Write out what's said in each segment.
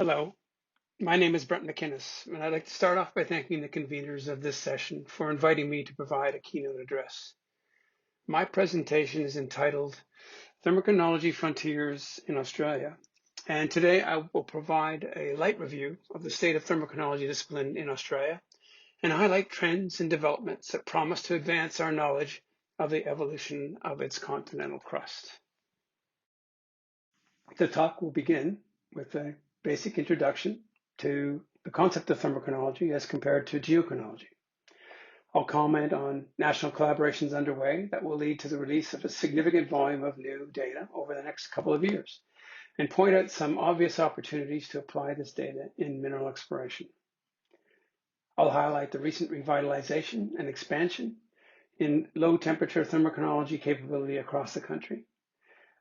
Hello, my name is Brent McInnes, and I'd like to start off by thanking the conveners of this session for inviting me to provide a keynote address. My presentation is entitled Thermochronology Frontiers in Australia, and today I will provide a light review of the state of thermochronology discipline in Australia and highlight trends and developments that promise to advance our knowledge of the evolution of its continental crust. The talk will begin with a basic introduction to the concept of thermochronology as compared to geochronology. I'll comment on national collaborations underway that will lead to the release of a significant volume of new data over the next couple of years, and point out some obvious opportunities to apply this data in mineral exploration. I'll highlight the recent revitalization and expansion in low temperature thermochronology capability across the country.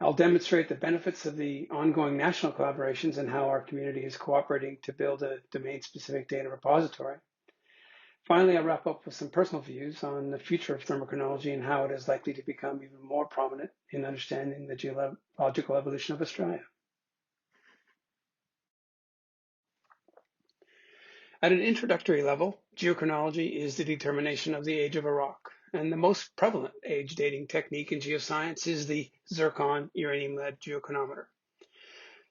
I'll demonstrate the benefits of the ongoing national collaborations and how our community is cooperating to build a domain-specific data repository. Finally, I'll wrap up with some personal views on the future of thermochronology and how it is likely to become even more prominent in understanding the geological evolution of Australia. At an introductory level, geochronology is the determination of the age of a rock. And the most prevalent age dating technique in geoscience is the zircon uranium-lead geochronometer.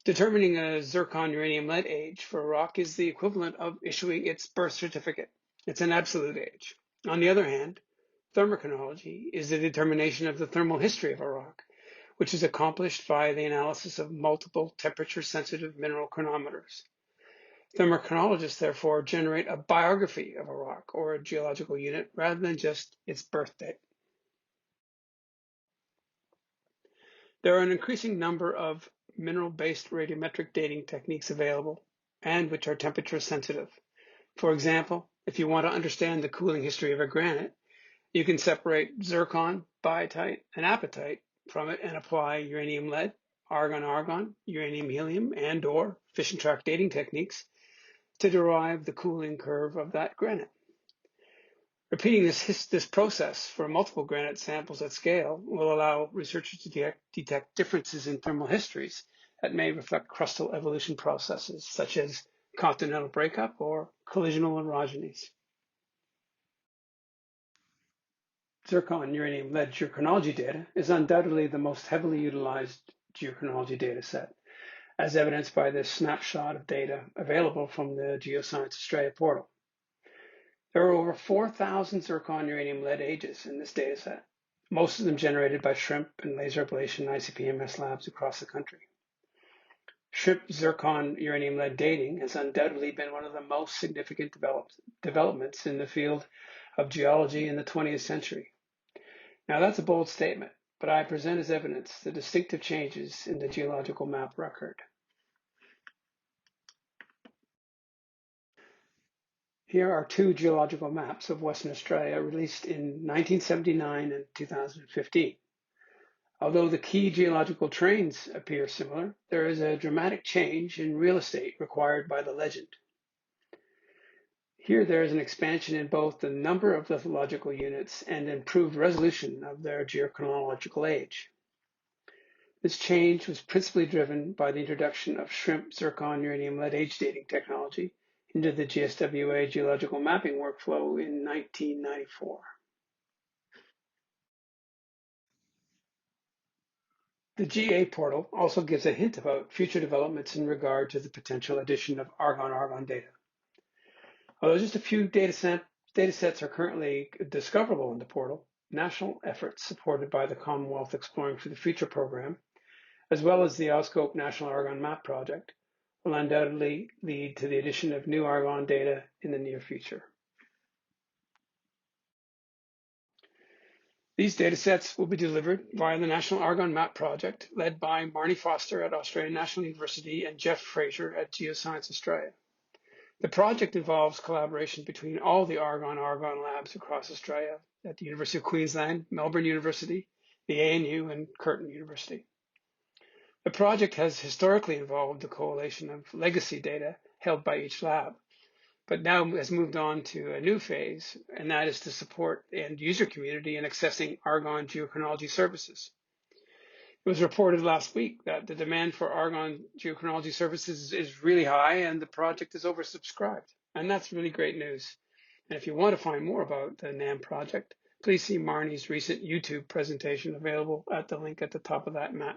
Determining a zircon uranium-lead age for a rock is the equivalent of issuing its birth certificate. It's an absolute age. On the other hand, thermochronology is the determination of the thermal history of a rock, which is accomplished by the analysis of multiple temperature-sensitive mineral chronometers. Thermochronologists, therefore, generate a biography of a rock or a geological unit rather than just its birth date. There are an increasing number of mineral-based radiometric dating techniques available and which are temperature sensitive. For example, if you want to understand the cooling history of a granite, you can separate zircon, biotite, and apatite from it and apply uranium-lead, argon-argon, uranium-helium, and/or fission-track dating techniques to derive the cooling curve of that granite. Repeating this process for multiple granite samples at scale will allow researchers to detect differences in thermal histories that may reflect crustal evolution processes, such as continental breakup or collisional orogenies. Zircon uranium-lead geochronology data is undoubtedly the most heavily utilized geochronology data set, as evidenced by this snapshot of data available from the Geoscience Australia portal. There are over 4,000 zircon uranium-lead ages in this dataset, most of them generated by shrimp and laser ablation ICP-MS labs across the country. Shrimp zircon uranium-lead dating has undoubtedly been one of the most significant developments in the field of geology in the 20th century. Now, that's a bold statement, but I present as evidence the distinctive changes in the geological map record. Here are two geological maps of Western Australia released in 1979 and 2015. Although the key geological terrains appear similar, there is a dramatic change in real estate required by the legend. Here there is an expansion in both the number of lithological units and improved resolution of their geochronological age. This change was principally driven by the introduction of shrimp zircon uranium-lead age dating technology into the GSWA geological mapping workflow in 1994. The GA portal also gives a hint about future developments in regard to the potential addition of argon-argon data. Although just a few datasets are currently discoverable in the portal, national efforts supported by the Commonwealth Exploring for the Future program, as well as the AuScope National Argon Map Project, will undoubtedly lead to the addition of new argon data in the near future. These datasets will be delivered via the National Argon Map Project, led by Marnie Foster at Australian National University and Jeff Fraser at Geoscience Australia. The project involves collaboration between all the argon-argon labs across Australia at the University of Queensland, Melbourne University, the ANU, and Curtin University. The project has historically involved the collation of legacy data held by each lab, but now has moved on to a new phase, and that is to support the end user community in accessing argon geochronology services. It was reported last week that the demand for argon geochronology services is really high and the project is oversubscribed. And that's really great news. And if you want to find more about the NAM project, please see Marnie's recent YouTube presentation available at the link at the top of that map.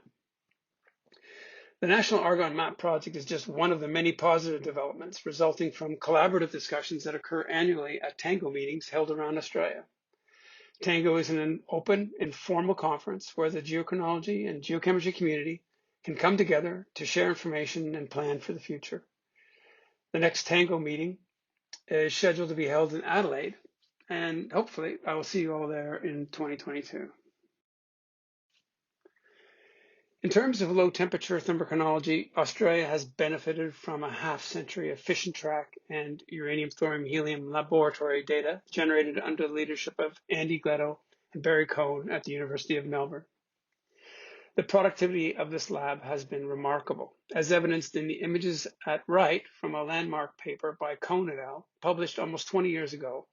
The National Argon Map Project is just one of the many positive developments resulting from collaborative discussions that occur annually at TANGO meetings held around Australia. TANGO is an open, informal conference where the geochronology and geochemistry community can come together to share information and plan for the future. The next TANGO meeting is scheduled to be held in Adelaide, and hopefully I will see you all there in 2022. In terms of low temperature thermochronology, Australia has benefited from a half-century of fission-track and uranium, thorium, helium laboratory data generated under the leadership of Andy Gletto and Barry Cohn at the University of Melbourne. The productivity of this lab has been remarkable, as evidenced in the images at right from a landmark paper by Cohn et al., published almost 20 years ago,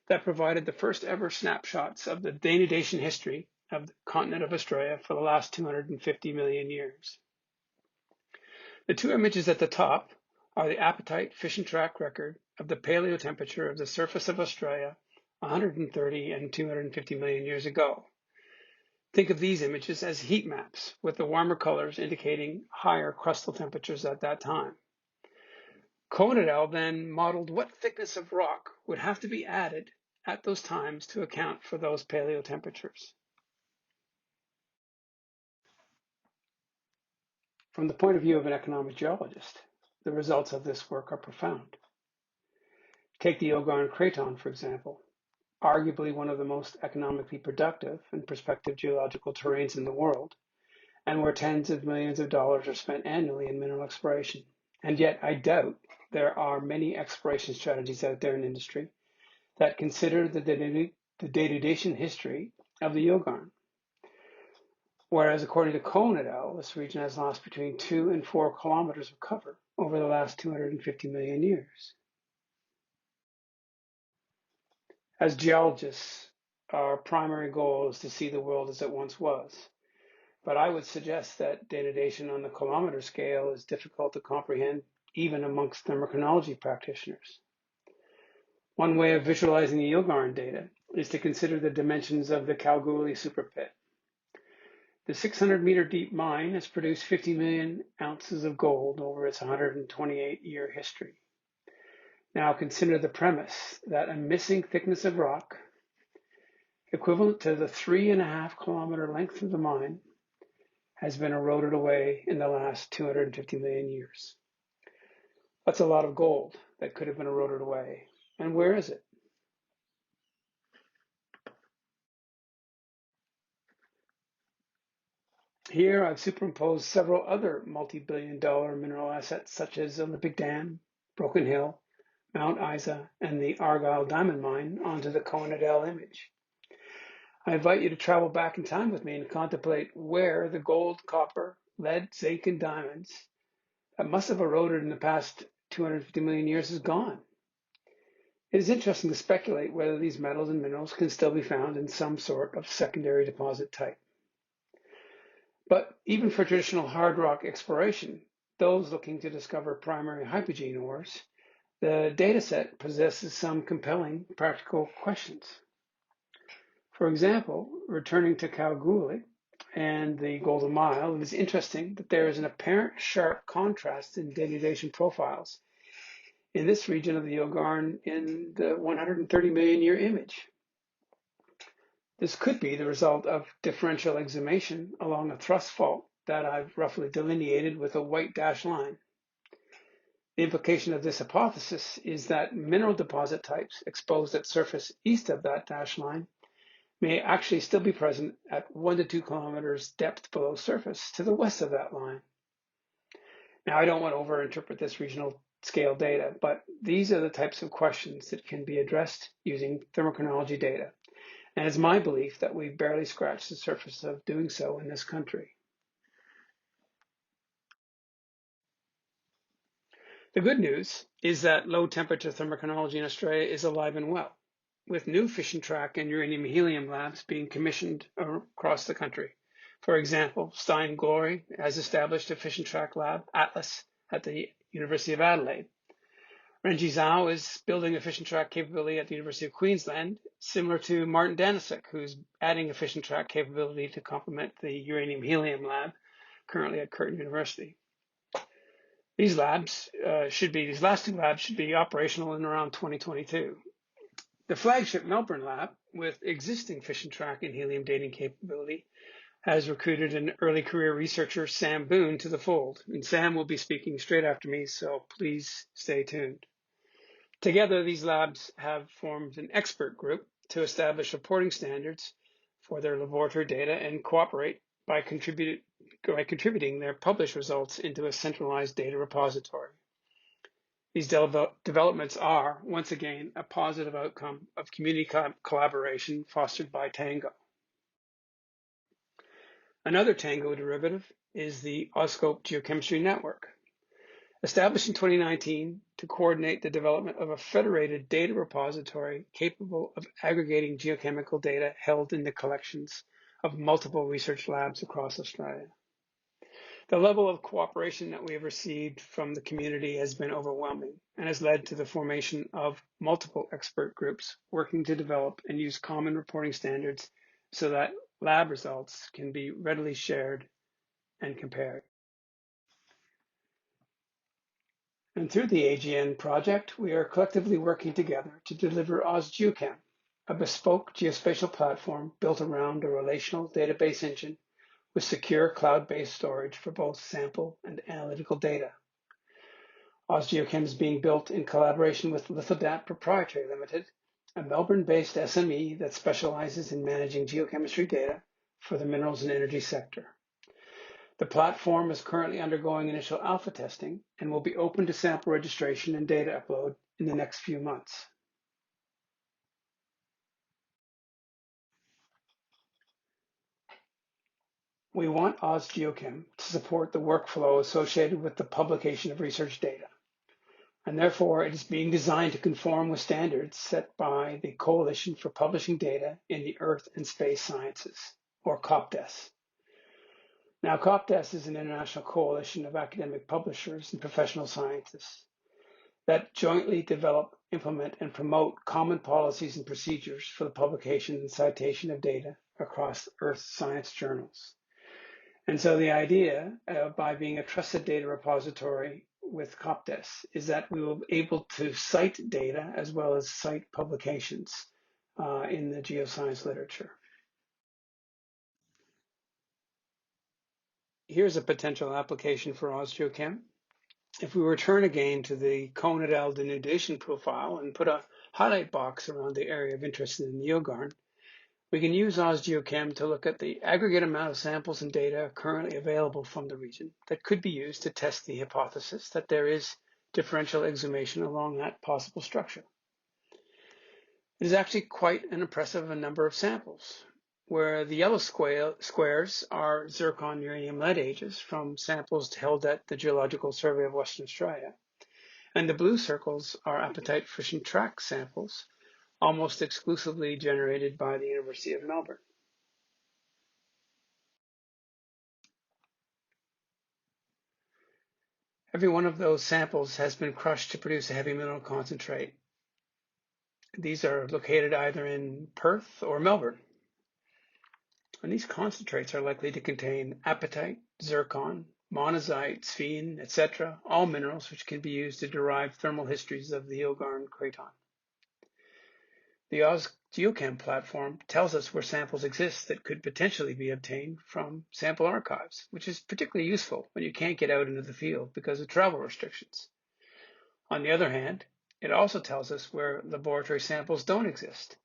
that provided the first ever snapshots of the denudation history of the continent of Australia for the last 250 million years. The two images at the top are the apatite fission-track record of the paleotemperature of the surface of Australia 130 and 250 million years ago. Think of these images as heat maps, with the warmer colors indicating higher crustal temperatures at that time. Cohn et al. Then modeled what thickness of rock would have to be added at those times to account for those paleotemperatures. From the point of view of an economic geologist, the results of this work are profound. Take the Yilgarn Craton, for example, arguably one of the most economically productive and prospective geological terrains in the world, and where tens of millions of dollars are spent annually in mineral exploration. And yet I doubt there are many exploration strategies out there in industry that consider the denudation history of the Yilgarn. Whereas according to Cohn et al., this region has lost between 2 and 4 kilometers of cover over the last 250 million years. As geologists, our primary goal is to see the world as it once was. But I would suggest that denudation on the kilometer scale is difficult to comprehend even amongst thermochronology practitioners. One way of visualizing the Yilgarn data is to consider the dimensions of the Kalgoorlie superpit. The 600-meter deep mine has produced 50 million ounces of gold over its 128-year history. Now consider the premise that a missing thickness of rock, equivalent to the 3.5 kilometer length of the mine, has been eroded away in the last 250 million years. That's a lot of gold that could have been eroded away. And where is it? Here I've superimposed several other multi-billion-dollar mineral assets such as Olympic Dam, Broken Hill, Mount Isa, and the Argyle Diamond Mine onto the Cohn et al. Image. I invite you to travel back in time with me and contemplate where the gold, copper, lead, zinc, and diamonds that must have eroded in the past 250 million years is gone. It is interesting to speculate whether these metals and minerals can still be found in some sort of secondary deposit type. But even for traditional hard rock exploration, those looking to discover primary hypogene ores, the dataset possesses some compelling practical questions. For example, returning to Kalgoorlie and the Golden Mile, it is interesting that there is an apparent sharp contrast in denudation profiles in this region of the Yilgarn in the 130 million year image. This could be the result of differential exhumation along a thrust fault that I've roughly delineated with a white dashed line. The implication of this hypothesis is that mineral deposit types exposed at surface east of that dashed line may actually still be present at 1 to 2 kilometers depth below surface to the west of that line. Now, I don't want to overinterpret this regional scale data, but these are the types of questions that can be addressed using thermochronology data. And it's my belief that we've barely scratched the surface of doing so in this country. The good news is that low temperature thermochronology in Australia is alive and well, with new fission-track and uranium helium labs being commissioned across the country, For example, Stein Glory has established a fission-track lab, Atlas, at the University of Adelaide. Renji Zhao is building a fission-track capability at the University of Queensland, similar to Martin Danisic, who's adding a fission-track capability to complement the uranium-helium lab currently at Curtin University. These last two labs should be operational in around 2022. The flagship Melbourne lab, with existing fission-track and helium dating capability, has recruited an early career researcher, Sam Boone, to the fold. And Sam will be speaking straight after me, so please stay tuned. Together, these labs have formed an expert group to establish reporting standards for their laboratory data and cooperate by contributing their published results into a centralized data repository. These developments are, once again, a positive outcome of community collaboration fostered by Tango. Another Tango derivative is the AuScope Geochemistry Network. Established in 2019 to coordinate the development of a federated data repository capable of aggregating geochemical data held in the collections of multiple research labs across Australia. The level of cooperation that we have received from the community has been overwhelming and has led to the formation of multiple expert groups working to develop and use common reporting standards so that lab results can be readily shared and compared. And through the AGN project, we are collectively working together to deliver AusGeochem, a bespoke geospatial platform built around a relational database engine with secure cloud-based storage for both sample and analytical data. AusGeochem is being built in collaboration with Lithodat Proprietary Limited, a Melbourne-based SME that specializes in managing geochemistry data for the minerals and energy sector. The platform is currently undergoing initial alpha testing and will be open to sample registration and data upload in the next few months. We want AusGeochem to support the workflow associated with the publication of research data, and therefore it is being designed to conform with standards set by the Coalition for Publishing Data in the Earth and Space Sciences, or COPDES. Now, COPDES is an international coalition of academic publishers and professional scientists that jointly develop, implement, and promote common policies and procedures for the publication and citation of data across Earth science journals. And so the idea, by being a trusted data repository with COPDES, is that we will be able to cite data as well as cite publications in the geoscience literature. Here's a potential application for AusGeochem. If we return again to the conidal denudation profile and put a highlight box around the area of interest in the Yilgarn, we can use AusGeochem to look at the aggregate amount of samples and data currently available from the region that could be used to test the hypothesis that there is differential exhumation along that possible structure. It is actually quite an impressive number of samples, where the yellow squares are zircon uranium lead ages from samples held at the Geological Survey of Western Australia. And the blue circles are apatite fission-track samples, almost exclusively generated by the University of Melbourne. Every one of those samples has been crushed to produce a heavy mineral concentrate. These are located either in Perth or Melbourne. And these concentrates are likely to contain apatite, zircon, monazite, sphene, etc., all minerals which can be used to derive thermal histories of the Yilgarn craton. The AusGeochem platform tells us where samples exist that could potentially be obtained from sample archives, which is particularly useful when you can't get out into the field because of travel restrictions. On the other hand, it also tells us where laboratory samples don't exist,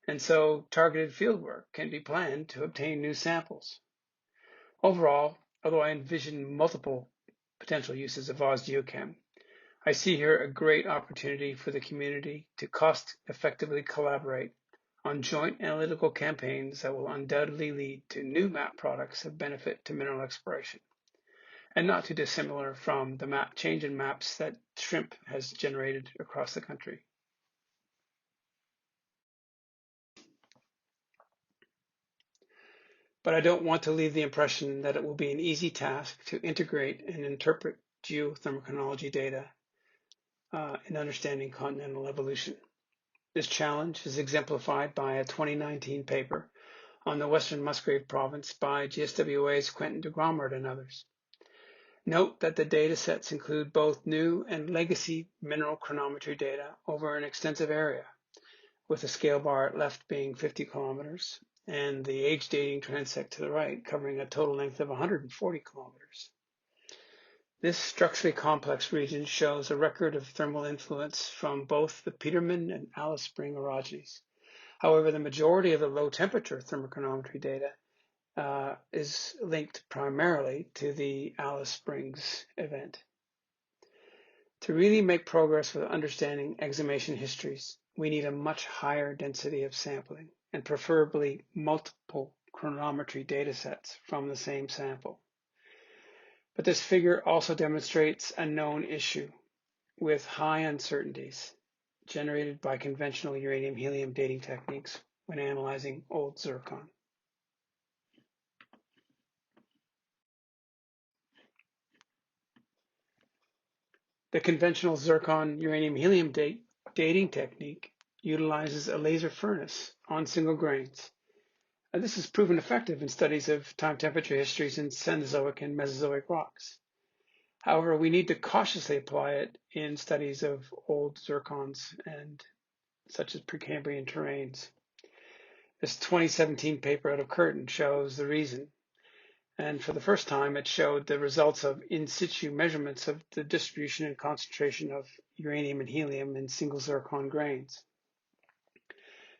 and so targeted fieldwork can be planned to obtain new samples. Overall, although I envision multiple potential uses of AusGeochem, I see here a great opportunity for the community to cost-effectively collaborate on joint analytical campaigns that will undoubtedly lead to new map products of benefit to mineral exploration, and not too dissimilar from the change in maps that SHRIMP has generated across the country. but I don't want to leave the impression that it will be an easy task to integrate and interpret geothermochronology data in understanding continental evolution. This challenge is exemplified by a 2019 paper on the Western Musgrave Province by GSWA's Quentin de Grommert and others. Note that the data sets include both new and legacy mineral chronometry data over an extensive area, with the scale bar at left being 50 kilometers and the age dating transect to the right covering a total length of 140 kilometers. This structurally complex region shows a record of thermal influence from both the Peterman and Alice Spring orogenies. However, the majority of the low temperature thermochronometry data is linked primarily to the Alice Springs event. To really make progress with understanding exhumation histories, we need a much higher density of sampling and preferably multiple chronometry data sets from the same sample. But this figure also demonstrates a known issue with high uncertainties generated by conventional uranium-helium dating techniques when analyzing old zircon. The conventional zircon uranium-helium dating technique utilizes a laser furnace on single grains. This is proven effective in studies of time temperature histories in Cenozoic and Mesozoic rocks. However, we need to cautiously apply it in studies of old zircons and such as Precambrian terrains. This 2017 paper out of Curtin shows the reason. And for the first time, it showed the results of in situ measurements of the distribution and concentration of uranium and helium in single zircon grains.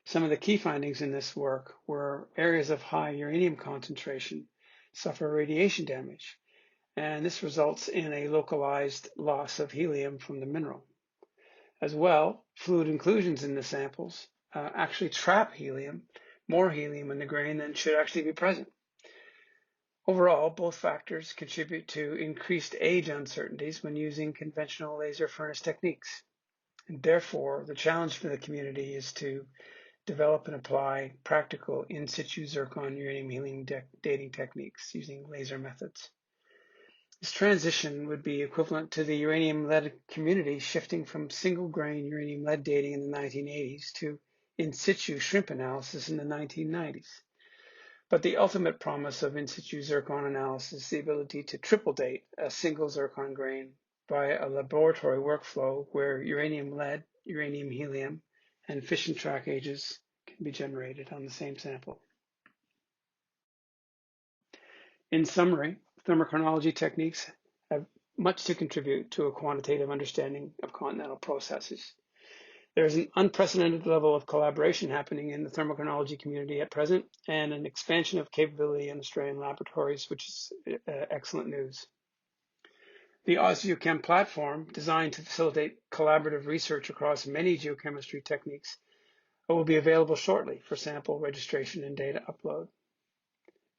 Some of the key findings in this work were areas of high uranium concentration suffer radiation damage, and this results in a localized loss of helium from the mineral. As well, fluid inclusions in the samples actually trap more helium in the grain than should actually be present. Overall, both factors contribute to increased age uncertainties when using conventional laser furnace techniques. And therefore, the challenge for the community is to develop and apply practical in situ zircon uranium-helium dating techniques using laser methods. This transition would be equivalent to the uranium-lead community shifting from single-grain uranium-lead dating in the 1980s to in situ shrimp analysis in the 1990s. But the ultimate promise of in situ zircon analysis is the ability to triple date a single zircon grain via a laboratory workflow where uranium-lead, uranium-helium, and fission-track ages can be generated on the same sample. In summary, thermochronology techniques have much to contribute to a quantitative understanding of continental processes. There is an unprecedented level of collaboration happening in the thermochronology community at present, and an expansion of capability in Australian laboratories, which is excellent news. The AusGeoChem platform, designed to facilitate collaborative research across many geochemistry techniques, will be available shortly for sample registration and data upload.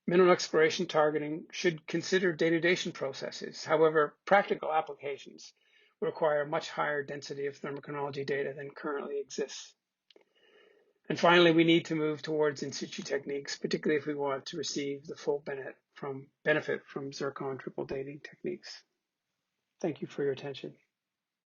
Mineral exploration targeting should consider datidation processes. However, practical applications require much higher density of thermochronology data than currently exists. And finally, we need to move towards in situ techniques, particularly if we want to receive the full benefit from zircon triple dating techniques. Thank you for your attention.